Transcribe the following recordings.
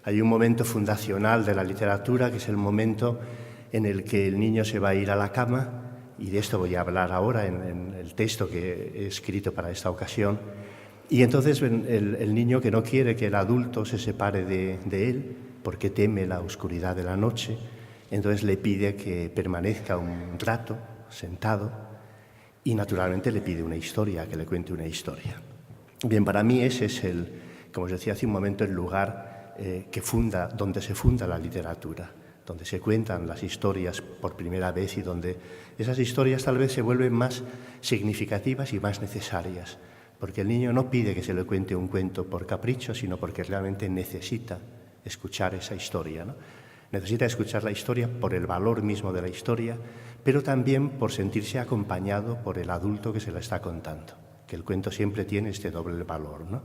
Hay un momento fundacional de la literatura, que es el momento en el que el niño se va a ir a la cama, y de esto voy a hablar ahora en el texto que he escrito para esta ocasión. Y entonces el niño, que no quiere que el adulto se separe de él, porque teme la oscuridad de la noche, entonces le pide que permanezca un rato sentado y naturalmente le pide una historia, que le cuente una historia. Bien, para mí ese es como os decía hace un momento, el lugar donde se funda la literatura, donde se cuentan las historias por primera vez y donde esas historias tal vez se vuelven más significativas y más necesarias, porque el niño no pide que se le cuente un cuento por capricho, sino porque realmente necesita escuchar esa historia, ¿no? Necesita escuchar la historia por el valor mismo de la historia, pero también por sentirse acompañado por el adulto que se la está contando, que el cuento siempre tiene este doble valor, ¿no?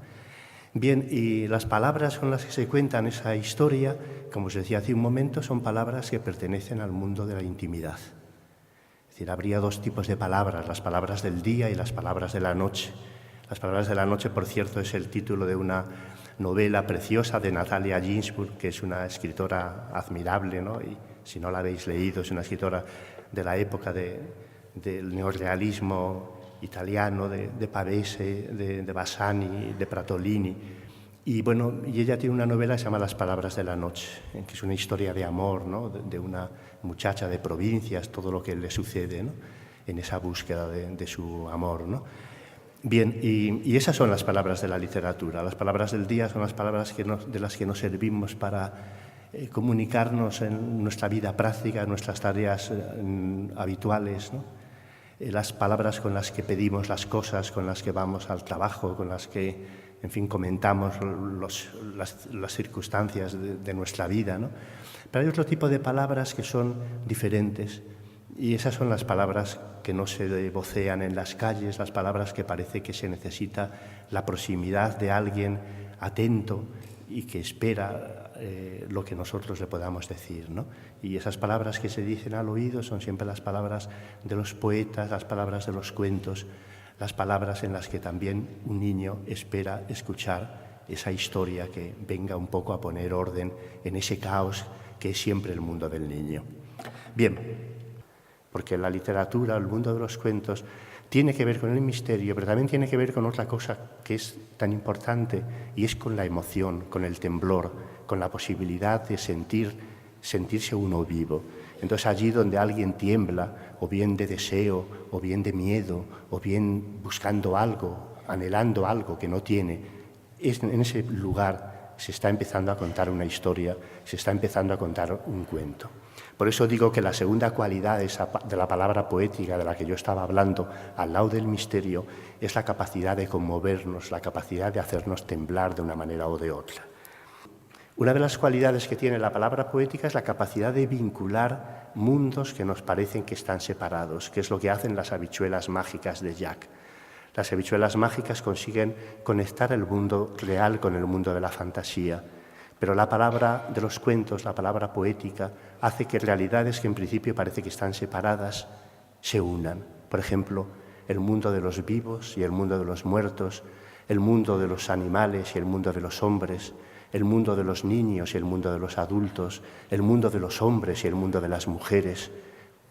Bien, y las palabras con las que se cuentan esa historia, como os decía hace un momento, son palabras que pertenecen al mundo de la intimidad. Es decir, habría dos tipos de palabras, las palabras del día y las palabras de la noche. Las palabras de la noche, por cierto, es el título de una novela preciosa de Natalia Ginzburg, que es una escritora admirable, ¿no? Y si no la habéis leído, es una escritora de la época del neorrealismo italiano, de Pavese, de Bassani, de Pratolini. Y bueno, y ella tiene una novela que se llama Las palabras de la noche, que es una historia de amor, ¿no? De una muchacha de provincias, todo lo que le sucede, ¿no? En esa búsqueda de su amor, ¿no? Bien, y esas son las palabras de la literatura. Las palabras del día son las palabras de las que nos servimos para comunicarnos en nuestra vida práctica, en nuestras tareas habituales, ¿no? Las palabras con las que pedimos las cosas, con las que vamos al trabajo, con las que, en fin, comentamos las circunstancias de nuestra vida, ¿no? Pero hay otro tipo de palabras que son diferentes, y esas son las palabras que no se vocean en las calles, las palabras que parece que se necesita la proximidad de alguien atento y que espera lo que nosotros le podamos decir, ¿no? Y esas palabras que se dicen al oído son siempre las palabras de los poetas, las palabras de los cuentos, las palabras en las que también un niño espera escuchar esa historia que venga un poco a poner orden en ese caos que es siempre el mundo del niño. Bien, porque la literatura, el mundo de los cuentos, tiene que ver con el misterio, pero también tiene que ver con otra cosa que es tan importante, y es con la emoción, con el temblor, con la posibilidad de sentirse uno vivo. Entonces, allí donde alguien tiembla, o bien de deseo, o bien de miedo, o bien buscando algo, anhelando algo que no tiene, en ese lugar se está empezando a contar una historia, se está empezando a contar un cuento. Por eso digo que la segunda cualidad de la palabra poética de la que yo estaba hablando, al lado del misterio, es la capacidad de conmovernos, la capacidad de hacernos temblar de una manera o de otra. Una de las cualidades que tiene la palabra poética es la capacidad de vincular mundos que nos parecen que están separados, que es lo que hacen las habichuelas mágicas de Jack. Las habichuelas mágicas consiguen conectar el mundo real con el mundo de la fantasía. Pero la palabra de los cuentos, la palabra poética, hace que realidades que en principio parece que están separadas se unan. Por ejemplo, el mundo de los vivos y el mundo de los muertos, el mundo de los animales y el mundo de los hombres, el mundo de los niños y el mundo de los adultos, el mundo de los hombres y el mundo de las mujeres.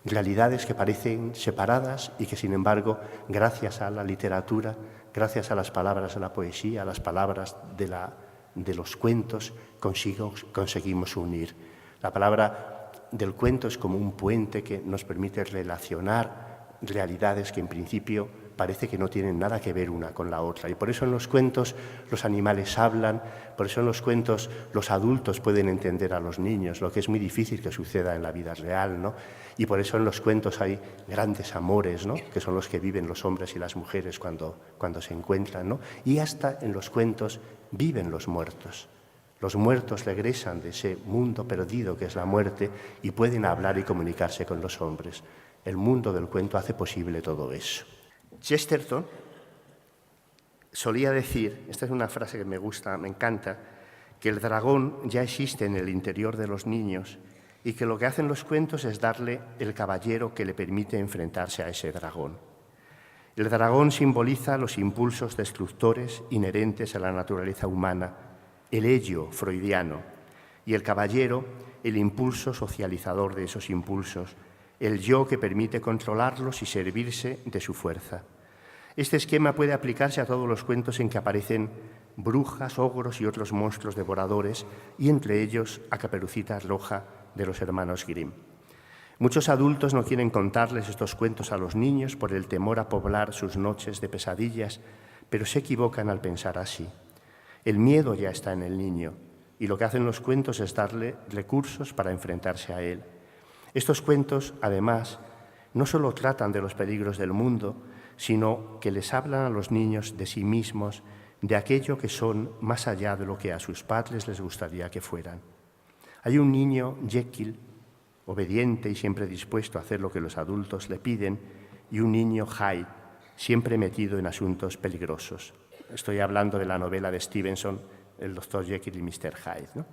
Realidades que parecen separadas y que, sin embargo, gracias a la literatura, gracias a las palabras de la poesía, a las palabras de los cuentos, conseguimos unir. La palabra del cuento es como un puente que nos permite relacionar realidades que en principio parece que no tienen nada que ver una con la otra. Y por eso en los cuentos los animales hablan, por eso en los cuentos los adultos pueden entender a los niños, lo que es muy difícil que suceda en la vida real, ¿no? Y por eso en los cuentos hay grandes amores, ¿no? Que son los que viven los hombres y las mujeres cuando se encuentran, ¿no? Y hasta en los cuentos viven los muertos. Los muertos regresan de ese mundo perdido que es la muerte y pueden hablar y comunicarse con los hombres. El mundo del cuento hace posible todo eso. Chesterton solía decir, esta es una frase que me gusta, me encanta, que el dragón ya existe en el interior de los niños y que lo que hacen los cuentos es darle el caballero que le permite enfrentarse a ese dragón. El dragón simboliza los impulsos destructores inherentes a la naturaleza humana, el ello freudiano. y el caballero el impulso socializador de esos impulsos, el yo que permite controlarlos y servirse de su fuerza. Este esquema puede aplicarse a todos los cuentos en que aparecen brujas, ogros y otros monstruos devoradores, y entre ellos a Caperucita Roja de los hermanos Grimm. Muchos adultos no quieren contarles estos cuentos a los niños por el temor a poblar sus noches de pesadillas, pero se equivocan al pensar así. El miedo ya está en el niño, y lo que hacen los cuentos es darle recursos para enfrentarse a él. Estos cuentos, además, no solo tratan de los peligros del mundo, sino que les hablan a los niños de sí mismos, de aquello que son más allá de lo que a sus padres les gustaría que fueran. Hay un niño Jekyll, obediente y siempre dispuesto a hacer lo que los adultos le piden, y un niño Hyde, siempre metido en asuntos peligrosos. Estoy hablando de la novela de Stevenson, El Dr. Jekyll y Mr. Hyde, ¿no?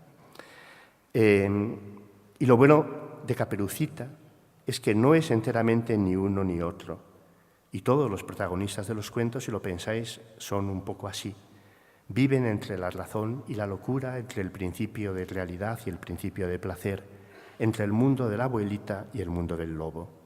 Y lo bueno de Caperucita es que no es enteramente ni uno ni otro. Y todos los protagonistas de los cuentos, si lo pensáis, son un poco así. Viven entre la razón y la locura, entre el principio de realidad y el principio de placer, entre el mundo de la abuelita y el mundo del lobo.